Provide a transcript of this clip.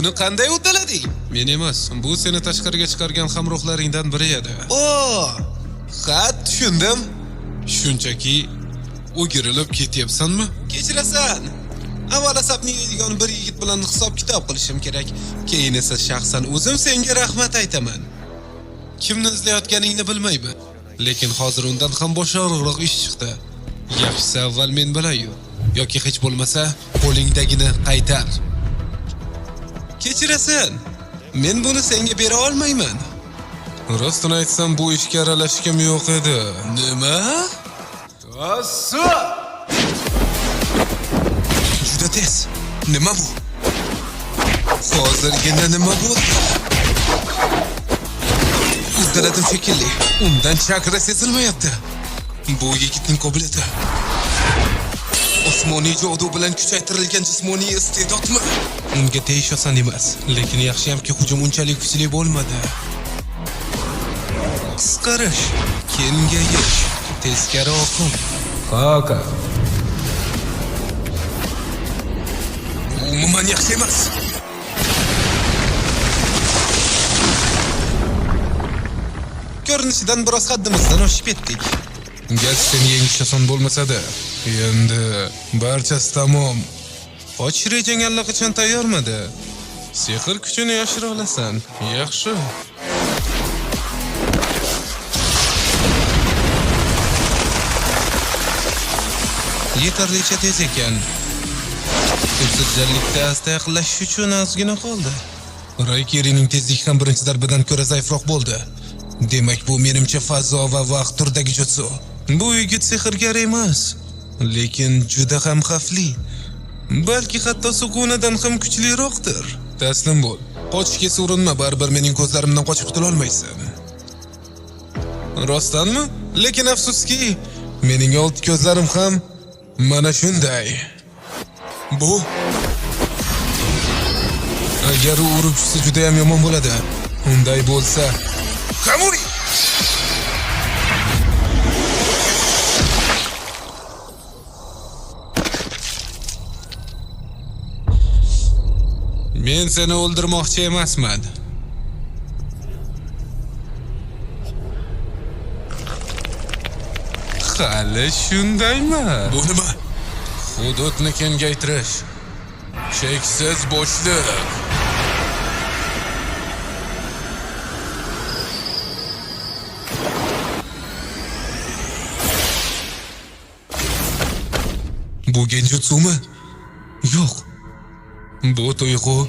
Buni qanday uddalading? Men emas, bu seni tashqariga chiqargan hamrohlaringdan biri edi. Ha, tushundim. Shunchaki o'girilib ketyapsanmi? Kechirasan. Avval asabni yeydigan bir yigit bilan hisob-kitob qilishim kerak. Keyin esa shaxsan o'zim senga rahmat aytaman. Kimni izlayotganingni bilmayman, lekin hozir undan ham boshqaroq ish chiqdi. Yaxshisi avval men bilayu, yoki hech bo'lmasa qo'lingdagini qaytar. Kechirasan. Men buni senga bera olmayman. Rostini aytsam, bu ishga aralashishim yo'q edi. Nima? Juda tez. Nima bu? Hozirgina nima bo'ldi? Uddaladim shekilli. Undan chakra sezilmayapti. Bu yigitning qobiliyati. Osmoniy jodu bilan kuchaytirilgan jismoniy iste'dodmi? Unga tegish oson emas, lekin yaxshiyamki hujum unchalik kuchli bo'lmadi. Qisqarish, kengayish, teskari oqim. Fakat Umuman yaxshi emas. Ko'rinishidan biroz haddimizdan oshib ketdik. seni yengish oson bo'lmasa-da, endi barchasi tamom. Qochish rejang allaqachon tayyormidi? Sehr kuchini yashira olasan. Yaxshi. Yetarlicha tez ekan. Tezlikda asta yaqinlashish uchun ozgina qoldi. Raykerining tezligi ham birinchi darbadan ko'ra zaifroq bo'ldi. Demak, bu menimcha fazo va vaqt turdagi jutsu. Bu yigit sehrgar emas, lekin juda ham xavfli. Balki hatto sukunadan ham kuchliroqdir. Taslim bo'l. Qochishga urinma, baribir mening ko'zlarimdan qochib qutula olmaysan. Rostdanmi? Lekin afsuski, mening old ko'zlarim ham mana shunday. Bu agar u urib tushsa juda ham yomon bo'ladi. Unday bo'lsa, Kamuri! men seni o'ldirmoqchi emasman. Hali shundaymi? Bu nima? Hududni kengaytirish. Cheksiz bo'shliq. Bu genjutsumi? Yo'q. Bu tuyg'u